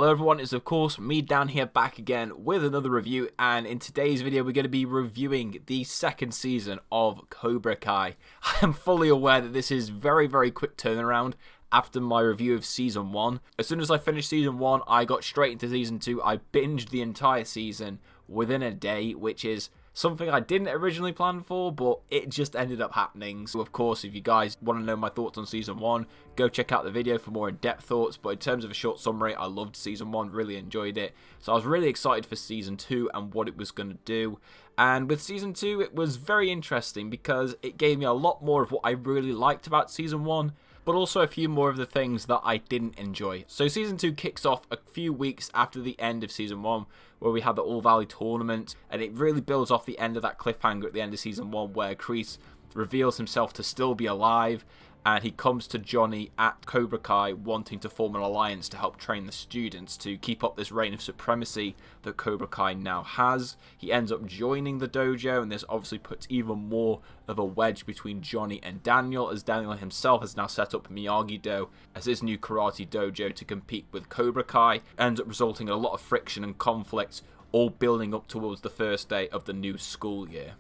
Hello everyone, it's of course me down here back again with another review, and in today's video we're going to be reviewing the second season of Cobra Kai. I am fully aware that this is very quick turnaround after my review of season 1. As soon as I finished season 1, I got straight into season 2. I binged the entire season within a day, which is something I didn't originally plan for, but it just ended up happening. So of course, if you guys want to know my thoughts on season 1, go check out the video for more in-depth thoughts. But in terms of a short summary, I loved season 1, really enjoyed it. So I was really excited for season 2 and what it was going to do. And with season 2, it was very interesting because it gave me a lot more of what I really liked about season 1, but also a few more of the things that I didn't enjoy. So season 2 kicks off a few weeks after the end of season 1, where we had the All Valley tournament, and it really builds off the end of that cliffhanger at the end of season 1, where Kreese reveals himself to still be alive, and he comes to Johnny at Cobra Kai wanting to form an alliance to help train the students to keep up this reign of supremacy that Cobra Kai now has. He ends up joining the dojo, and this obviously puts even more of a wedge between Johnny and Daniel, as Daniel himself has now set up Miyagi-Do as his new karate dojo to compete with Cobra Kai. Ends up resulting in a lot of friction and conflict, all building up towards the first day of the new school year.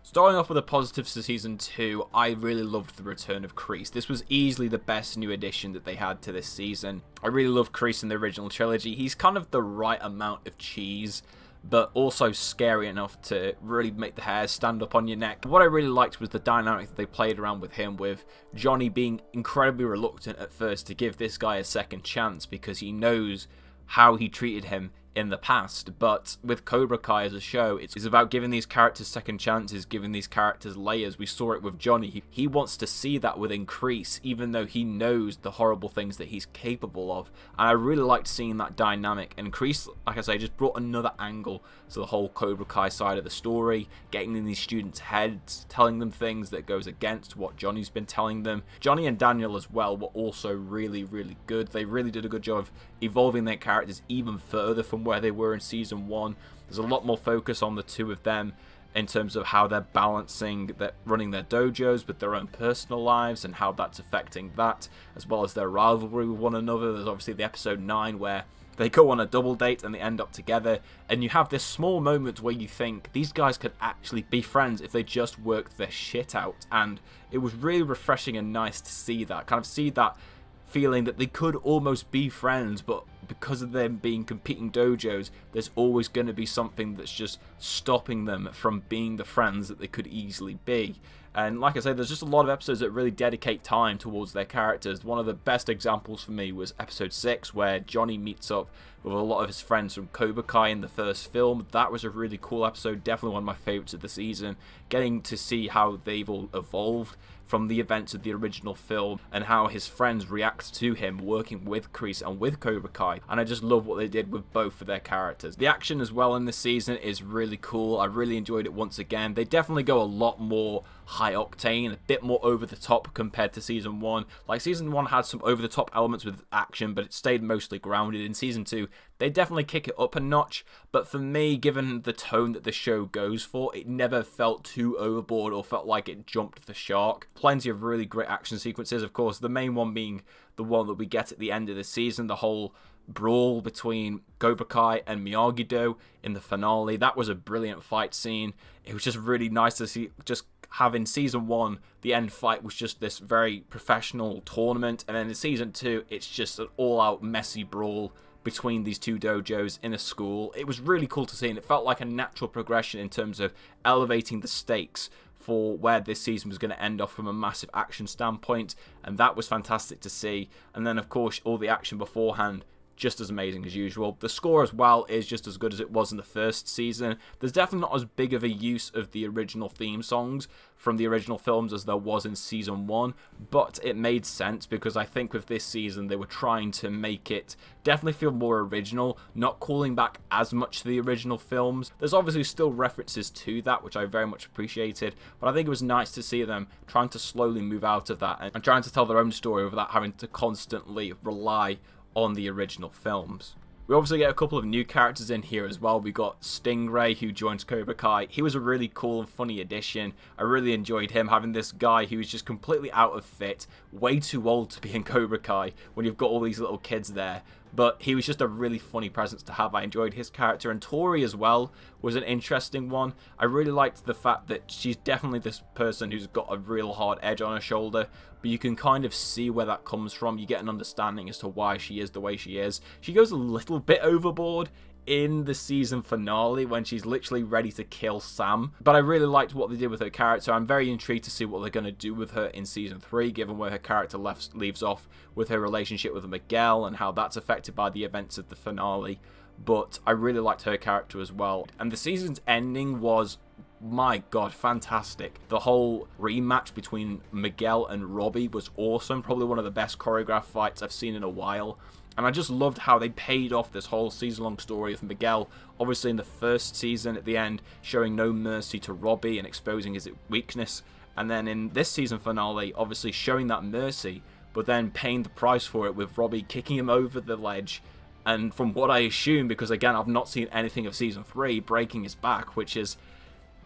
Starting off with the positives to season 2, I really loved the return of Kreese. This was easily the best new addition that they had to this season. I really loved Kreese in the original trilogy. He's kind of the right amount of cheese, but also scary enough to really make the hairs stand up on your neck. What I really liked was the dynamic that they played around with him, with Johnny being incredibly reluctant at first to give this guy a second chance because he knows how he treated him in the past. But with Cobra Kai as a show, it's about giving these characters second chances, giving these characters layers. We saw it with Johnny. He wants to see that with Kreese, even though he knows the horrible things that he's capable of. And I really liked seeing that dynamic. And Kreese, like I say, just brought another angle to the whole Cobra Kai side of the story, getting in these students' heads, telling them things that goes against what Johnny's been telling them. Johnny and Daniel as well were also really good. They really did a good job of evolving their characters even further from where they were in season 1. There's a lot more focus on the two of them in terms of how they're balancing running their dojos with their own personal lives and how that's affecting that, as well as their rivalry with one another. There's obviously the episode 9 where they go on a double date and they end up together, and you have this small moment where you think these guys could actually be friends if they just worked their shit out. And it was really refreshing and nice to see that feeling that they could almost be friends, but because of them being competing dojos, there's always going to be something that's just stopping them from being the friends that they could easily be. And like I said, there's just a lot of episodes that really dedicate time towards their characters. One of the best examples for me was episode 6, where Johnny meets up with a lot of his friends from Cobra Kai in the first film. That was a really cool episode, definitely one of my favorites of the season. Getting to see how they've all evolved from the events of the original film and how his friends react to him working with Kreese and with Cobra Kai. And I just love what they did with both of their characters. The action as well in this season is really cool. I really enjoyed it once again. They definitely go a lot more high octane, a bit more over the top compared to season 1. Like, season 1 had some over the top elements with action, but it stayed mostly grounded. In season 2, they definitely kick it up a notch, but for me, given the tone that the show goes for, it never felt too overboard or felt like it jumped the shark. Plenty of really great action sequences, of course, the main one being the one that we get at the end of the season, the whole brawl between Cobra Kai and Miyagi-Do in the finale. That was a brilliant fight scene. It was just really nice to see, just having season 1, the end fight was just this very professional tournament, and then in season 2, it's just an all-out messy brawl between these two dojos in a school. It was really cool to see, and it felt like a natural progression in terms of elevating the stakes for where this season was going to end off from a massive action standpoint, and that was fantastic to see. And then of course all the action beforehand, just as amazing as usual. The score as well is just as good as it was in the first season. There's definitely not as big of a use of the original theme songs from the original films as there was in season 1, but it made sense because I think with this season they were trying to make it definitely feel more original, not calling back as much to the original films. There's obviously still references to that, which I very much appreciated, but I think it was nice to see them trying to slowly move out of that and trying to tell their own story without having to constantly rely on the original films. We obviously get a couple of new characters in here as well. We got Stingray, who joins Cobra Kai. He was a really cool and funny addition. I really enjoyed him, having this guy who was just completely out of fit, way too old to be in Cobra Kai when you've got all these little kids there but he was just a really funny presence to have. I enjoyed his character, and Tori as well was an interesting one. I really liked the fact that she's definitely this person who's got a real hard edge on her shoulder, but you can kind of see where that comes from. You get an understanding as to why she is the way she is. She goes a little bit overboard in the season finale when she's literally ready to kill Sam, but I really liked what they did with her character. I'm very intrigued to see what they're going to do with her in season 3, given where her character leaves off with her relationship with Miguel and how that's affected by the events of the finale. But I really liked her character as well, and the season's ending was, my god, fantastic. The whole rematch between Miguel and Robbie was awesome, probably one of the best choreographed fights I've seen in a while. And I just loved how they paid off this whole season-long story of Miguel, obviously in the first season at the end, showing no mercy to Robbie and exposing his weakness. And then in this season finale, obviously showing that mercy, but then paying the price for it with Robbie kicking him over the ledge. And from what I assume, because again, I've not seen anything of season 3, breaking his back, which is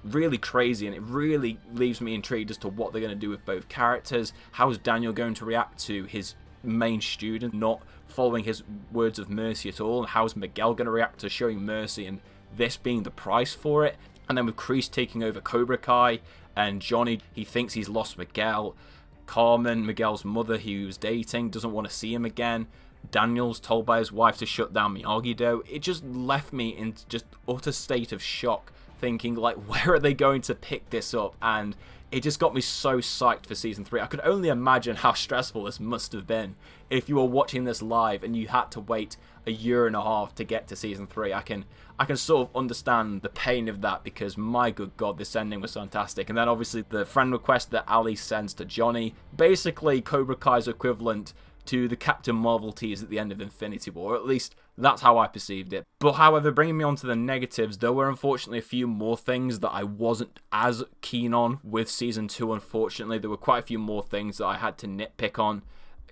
really crazy, and it really leaves me intrigued as to what they're going to do with both characters. How is Daniel going to react to his main student not following his words of mercy at all, and how's Miguel going to react to showing mercy and this being the price for it? And then with Kreese taking over Cobra Kai, and Johnny, he thinks he's lost Miguel. Carmen, Miguel's mother, who he was dating, doesn't want to see him again. Daniel's told by his wife to shut down Miyagi-Do. It just left me in just utter state of shock, thinking like, where are they going to pick this up? And it just got me so psyched for season 3. I could only imagine how stressful this must have been if you were watching this live and you had to wait a year and a half to get to season 3. I can sort of understand the pain of that, because my good god, this ending was fantastic. And then obviously the friend request that Ali sends to Johnny, basically Cobra Kai's equivalent to the Captain Marvel tease at the end of Infinity War, or at least that's how I perceived it. But however, bringing me on to the negatives, there were unfortunately a few more things that I wasn't as keen on with season 2, unfortunately. There were quite a few more things that I had to nitpick on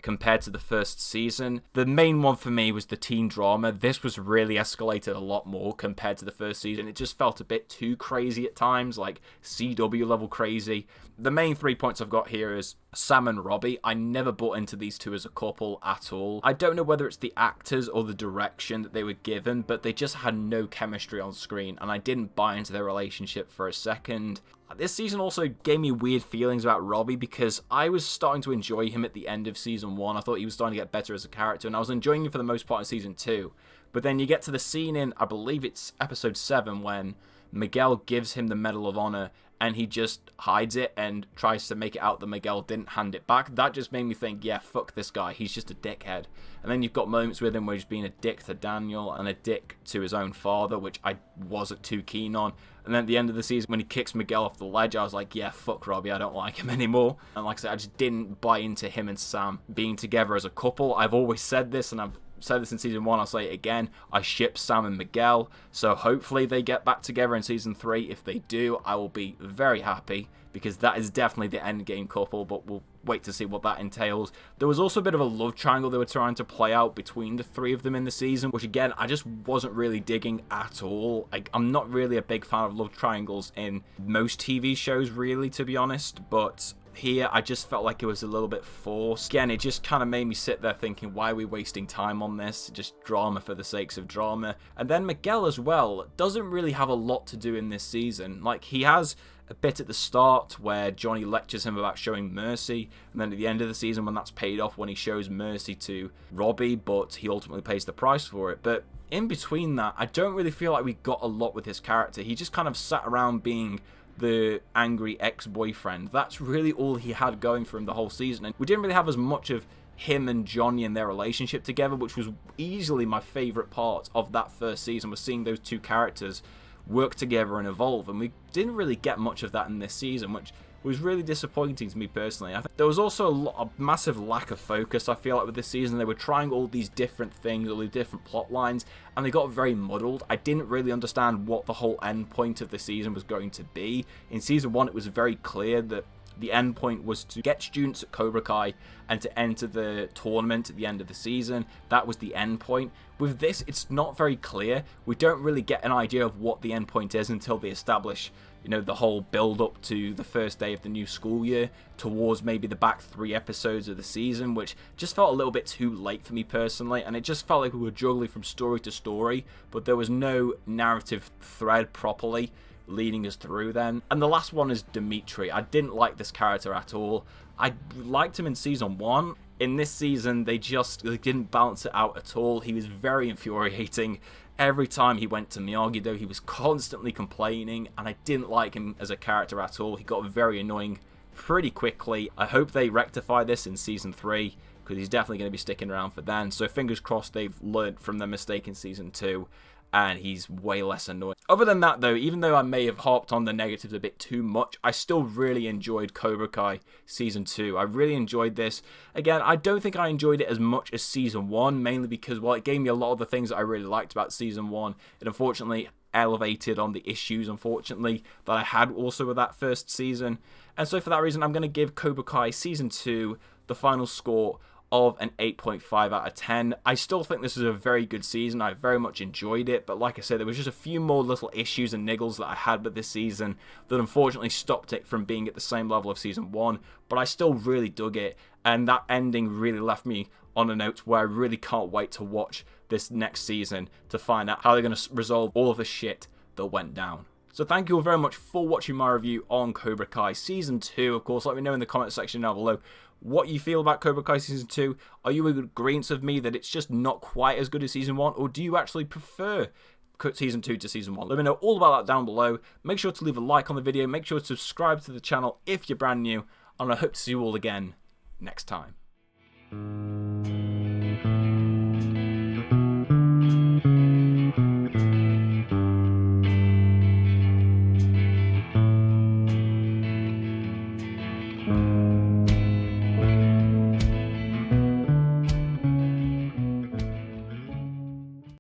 compared to the first season. The main one for me was the teen drama. This was really escalated a lot more compared to the first season. It just felt a bit too crazy at times, like CW level crazy. The main 3 points I've got here is Sam and Robbie. I never bought into these two as a couple at all. I don't know whether it's the actors or the direction that they were given, but they just had no chemistry on screen, and I didn't buy into their relationship for a second. This season also gave me weird feelings about Robbie, because I was starting to enjoy him at the end of season 1. I thought he was starting to get better as a character, and I was enjoying him for the most part in season 2. But then you get to the scene in, I believe it's episode 7, when Miguel gives him the Medal of Honor, and he just hides it and tries to make it out that Miguel didn't hand it back. That just made me think, yeah, fuck this guy, he's just a dickhead. And then you've got moments with him where he's being a dick to Daniel and a dick to his own father, which I wasn't too keen on. And then at the end of the season, when he kicks Miguel off the ledge, I was like, yeah, fuck Robbie, I don't like him anymore. And like I said, I just didn't buy into him and Sam being together as a couple. I've always said this, and I've said this in season 1, I'll say it again, I ship Sam and Miguel, so hopefully they get back together in season 3. If they do, I will be very happy, because that is definitely the end game couple, but we'll wait to see what that entails. There was also a bit of a love triangle they were trying to play out between the 3 of them in the season, which again, I just wasn't really digging at all. I'm not really a big fan of love triangles in most TV shows, really, to be honest, but here I just felt like it was a little bit forced. Again, it just kind of made me sit there thinking, why are we wasting time on this? Just drama for the sakes of drama. And then Miguel as well doesn't really have a lot to do in this season. Like, he has a bit at the start where Johnny lectures him about showing mercy, and then at the end of the season when that's paid off, when he shows mercy to Robbie, but he ultimately pays the price for it. But in between that, I don't really feel like we got a lot with his character. He just kind of sat around being the angry ex-boyfriend. That's really all he had going for him the whole season, and we didn't really have as much of him and Johnny and their relationship together, which was easily my favourite part of that first season, was seeing those two characters work together and evolve, and we didn't really get much of that in this season, which was really disappointing to me personally. I think there was also a massive lack of focus, I feel like, with this season. They were trying all these different things, all these different plot lines, and they got very muddled. I didn't really understand what the whole end point of the season was going to be. In season 1, it was very clear that the end point was to get students at Cobra Kai and to enter the tournament at the end of the season. That was the end point. With this, it's not very clear. We don't really get an idea of what the end point is until they establish, you know, the whole build up to the first day of the new school year, towards maybe the back 3 episodes of the season, which just felt a little bit too late for me personally, and it just felt like we were juggling from story to story, but there was no narrative thread properly leading us through then. And the last one is Dimitri. I didn't like this character at all. I liked him in season 1. In this season, they didn't balance it out at all. He was very infuriating. Every time he went to Miyagi-Do, he was constantly complaining, and I didn't like him as a character at all. He got very annoying pretty quickly. I hope they rectify this in season 3, because he's definitely going to be sticking around for then. So fingers crossed they've learned from their mistake in season 2. And he's way less annoying. Other than that, though, even though I may have harped on the negatives a bit too much, I still really enjoyed Cobra Kai Season 2. I really enjoyed this. Again, I don't think I enjoyed it as much as Season 1, mainly because, well, it gave me a lot of the things that I really liked about Season 1. It unfortunately elevated on the issues, unfortunately, that I had also with that first season. And so for that reason, I'm going to give Cobra Kai Season 2 the final score of an 8.5 out of 10. I still think this is a very good season. I very much enjoyed it, but like I said, there was just a few more little issues and niggles that I had with this season that unfortunately stopped it from being at the same level of season 1, but I still really dug it, and that ending really left me on a note where I really can't wait to watch this next season to find out how they're going to resolve all of the shit that went down. So thank you all very much for watching my review on Cobra Kai Season 2. Of course, let me know in the comment section down below what you feel about Cobra Kai Season 2. Are you in agreement with me that it's just not quite as good as Season 1? Or do you actually prefer Season 2 to Season 1? Let me know all about that down below. Make sure to leave a like on the video. Make sure to subscribe to the channel if you're brand new. And I hope to see you all again next time.